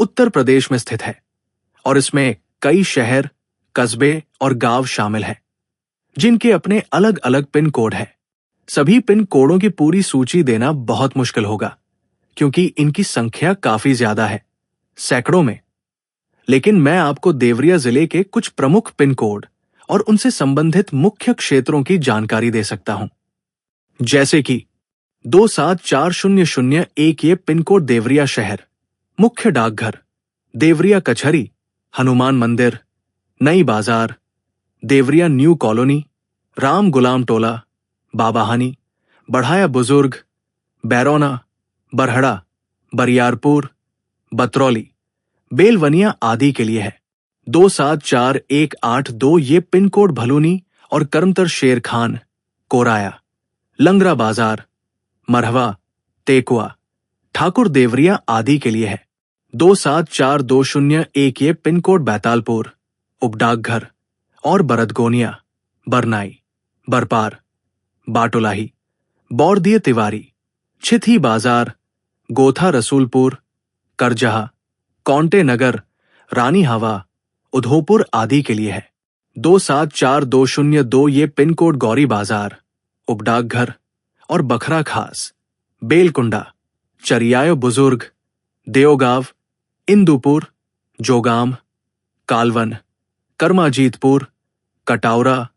उत्तर प्रदेश में स्थित है और इसमें कई शहर, कस्बे और गांव शामिल हैं, जिनके अपने अलग अलग पिन कोड हैं। सभी पिन कोडों की पूरी सूची देना बहुत मुश्किल होगा, क्योंकि इनकी संख्या काफी ज्यादा है, सैकड़ों में। लेकिन मैं आपको देवरिया जिले के कुछ प्रमुख पिन कोड और उनसे संबंधित मुख्य क्षेत्रों की जानकारी दे सकता हूं। जैसे कि 274001 ये पिन कोड देवरिया शहर, मुख्य डाकघर देवरिया कचहरी, हनुमान मंदिर, नई बाजार, देवरिया न्यू कॉलोनी, राम गुलाम टोला, बाबाहानी, बढ़ाया बुजुर्ग, बैरौना, बरहड़ा, बरियारपुर, बतरौली, बेलवनिया आदि के लिए है। 274182 ये पिन कोड भलूनी और करमतर शेर खान, कोराया, लंगरा बाजार, मरहवा, तेकुआ, ठाकुर देवरिया आदि के लिए है। 274201 ये पिन कोड बैतालपुर, उपडाकघर और बरदगोनिया, बरनाई, बरपार, बाटोलाही, बौरदिया तिवारी, छिथी बाजार, गोथा रसूलपुर, करजहा, कौंटे नगर, रानी हवा, उधोपुर आदि के लिए है। 274202 ये पिन कोड गौरी बाजार, उपडाकघर और बखरा खास, बेलकुंडा, चरियायो बुजुर्ग, देओगांव, इंदुपुर, जोगाम, कालवन, करमाजीतपुर, कटावरा,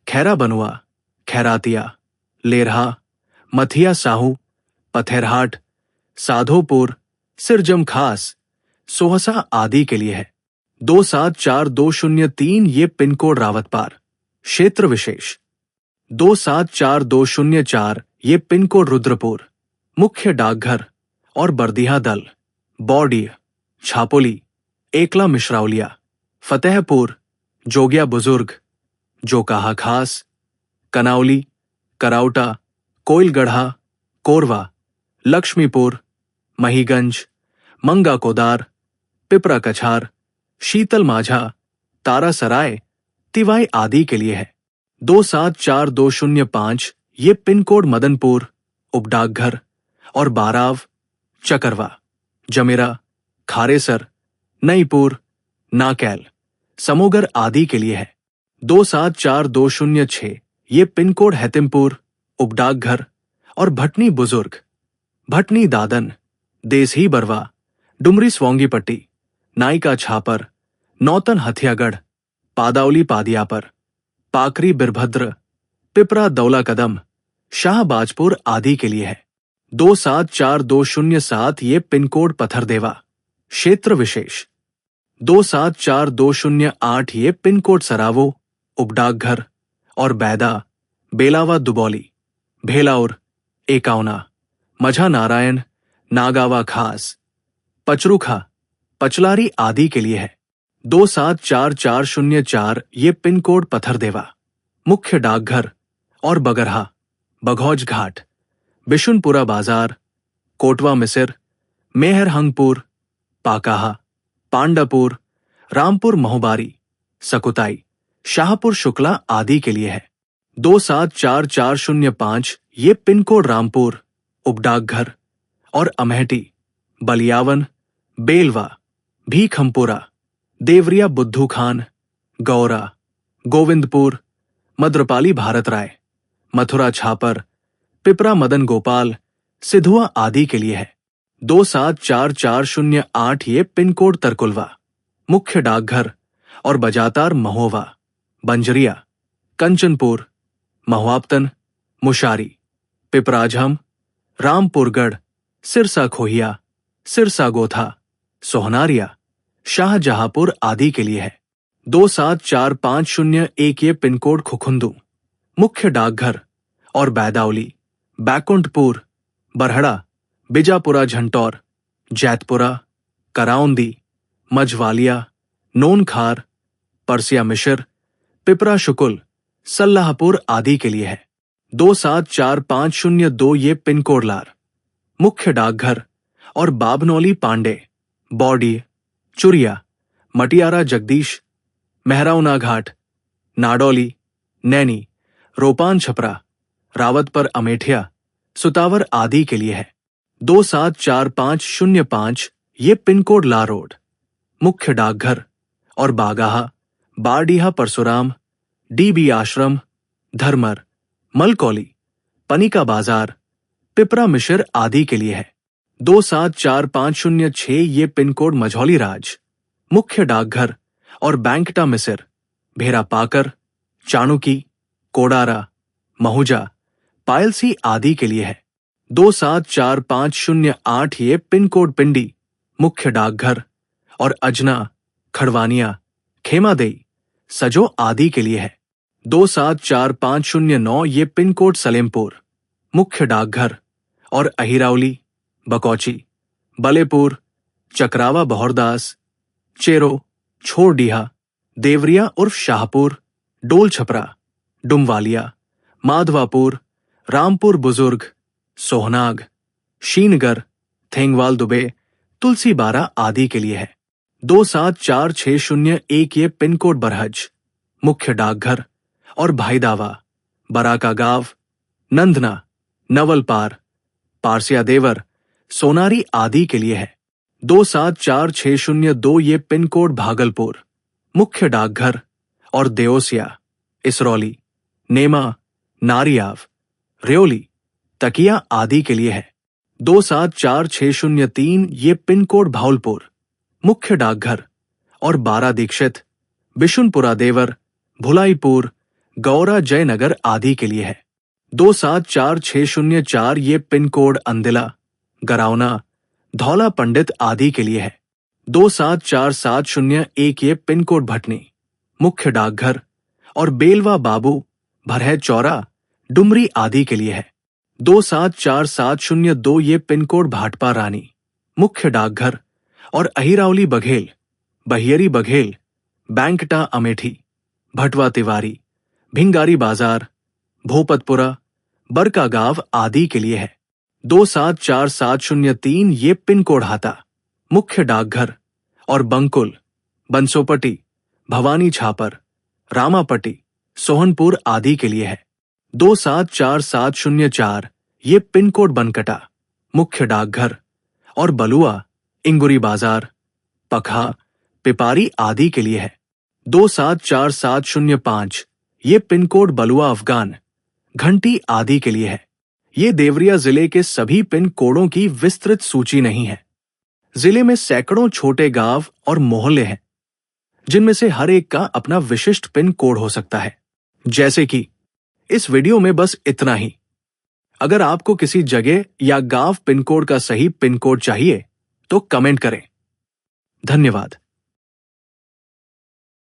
खैरा बनुआ, खैरातिया, लेरहा, मथिया साहू, पथेरहाट, साधोपुर, सिरजम खास, सोहसा आदि के लिए है। 274203 ये पिन कोड रावतपार, क्षेत्र विशेष। 274204 ये पिन कोड रुद्रपुर, मुख्य डाकघर और बरदीहा दल, बौडीह, छापोली, एकला मिश्रावलिया, फतेहपुर, जोगिया बुजुर्ग, जोकाहा खास, कनावली, कराउटा, कोइलगढ़ा, कोरवा, लक्ष्मीपुर, महीगंज, मंगा कोदार, पिपरा कछार, शीतल माझा, तारासराय, तिवाई आदि के लिए है। 274205 ये पिन कोड मदनपुर, उपडाकघर और बाराव, चकरवा, जमेरा, खारेसर, नईपुर, नाकैल, समोगर आदि के लिए है। 274206 ये पिन कोड हैतिमपुर, उपडाकघर और भटनी बुजुर्ग, भटनी दादन, देसही बरवा, डुमरी स्वांगी पट्टी, नाइका छापर, नौतन हथियागढ़, पादावली पादियापर, पाकरी बिरभद्र, पिपरा दौला कदम, शाहबाजपुर आदि के लिए है। 274207 ये पिन कोड पथरदेवा, क्षेत्र विशेष। 274208 ये पिन कोड सरावो, उपडाकघर और बैदा, बेलावा दुबौली, भेलाउर, एकावना, मझा नारायण, नागावा खास, पचरुखा, पचलारी आदि के लिए है। 274404 ये पिन कोड पथरदेवा, मुख्य डाकघर और बगरहा, बघौज घाट, बिशुनपुरा बाजार, कोटवा मिसिर, मेहरहंगपुर, पाकाहा, पांडापुर, रामपुर महोबारी, सकुताई, शाहपुर शुक्ला आदि के लिए है। 274405 ये पिन कोड रामपुर, उपडाकघर और अमेहटी, बलियावन, बेलवा, भीखमपुरा, देवरिया बुद्धू खान, गौरा, गोविंदपुर, मद्रपाली भारत राय, मथुरा छापर, पिपरा मदन गोपाल, सिधुआ आदि के लिए है। 274408 ये पिन कोड तरकुलवा, मुख्य डाकघर और बजातार महोवा, बंजरिया, कंचनपुर, महुआपतन, मुशारी, पिपराझम, रामपुरगढ़, सिरसा खोहिया, सिरसा गोथा, सोहनारिया, शाहजहांपुर आदि के लिए है। 274501 ये पिन कोड खुखुंदू, मुख्य डाकघर और बैदावली, बैकुंठपुर, बरहड़ा, बिजापुरा झंटौर, जैतपुरा, कराउंदी, मझवालिया, नोनखार, परसिया मिश्र, पिपरा शुकुल, सल्लाहपुर आदि के लिए है। 274502 ये पिन कोड लार, मुख्य डाकघर और बाबनौली पांडे, बौडी, चुरिया, मटियारा जगदीश, मेहराउना घाट, नाडौली, नैनी, रोपान छपरा, रावतपर अमेठिया, सुतावर आदि के लिए है। 274505 ये पिन कोड ला रोड, मुख्य डाकघर और बागाहा, बारडीहा परसुराम, डीबी आश्रम, धर्मर, मलकौली, पनिका बाजार, पिपरा मिश्र आदि के लिए है। 274506 ये पिन कोड मझौली राज, मुख्य डाकघर और बैंकटा मिसिर, भेरा पाकर, चाणुकी, कोडारा, महुजा, पायलसी आदि के लिए है। 274508 ये पिन कोड पिंडी, मुख्य डाकघर और अजना, खड़वानिया, खेमादेई, सजो आदि के लिए है। 274509 ये पिन कोड सलेमपुर, मुख्य डाकघर और अहिरावली, बकौची, बलेपुर, चकरावा बहौरदास, चेरो, छोरडीहा, देवरिया उर्फ शाहपुर, डोल छपरा, डुमवालिया, माधवापुर, रामपुर बुजुर्ग, सोहनाग, शीनगर, थेंगवाल दुबे, तुलसी बारा आदि के लिए है। 274601 ये पिन कोड बरहज, मुख्य डाकघर और भाईदावा, बराका गांव, नंदना, नवलपार, पारसिया देवर, सोनारी आदि के लिए है। 274602 ये पिन कोड भागलपुर, मुख्य डाकघर और देओसिया, इसरौली, नेमा, नारियाव, रेओली, तकिया आदि के लिए है। 274603 ये पिन कोड भाउलपुर, मुख्य डाकघर और बारा दीक्षित, बिशुनपुरा देवर, भुलाईपुर, गौरा जयनगर आदि के लिए है। 274604 ये पिन कोड अंदिला, गरावना, धौला पंडित आदि के लिए है। 274701 ये पिन कोड भटनी, मुख्य डाकघर और बेलवा बाबू, भरहै चौरा, डुमरी आदि के लिए है। 274702 ये पिन कोड भाटपा रानी, मुख्य डाकघर और अहिरावली बघेल, बहियरी बघेल, बैंकटा अमेठी, भटवा तिवारी, भिंगारी बाजार, भोपतपुरा, बरका गांव आदि के लिए है। 274703 ये पिन कोड हाता, मुख्य डाकघर और बंकुल, बंसोपटी, भवानी छापर, रामापटी, सोहनपुर आदि के लिए है। 274704 ये पिन कोड बनकटा, मुख्य डाकघर और बलुआ, इंगुरी बाजार, पखा, पिपारी आदि के लिए है। 274705 ये पिन कोड बलुआ अफगान, घंटी आदि के लिए है। ये देवरिया जिले के सभी पिन कोडों की विस्तृत सूची नहीं है। जिले में सैकड़ों छोटे गांव और मोहल्ले हैं, जिनमें से हर एक का अपना विशिष्ट पिन कोड हो सकता है। जैसे कि इस वीडियो में बस इतना ही। अगर आपको किसी जगह या गांव पिन कोड का सही पिन कोड चाहिए तो कमेंट करें। धन्यवाद।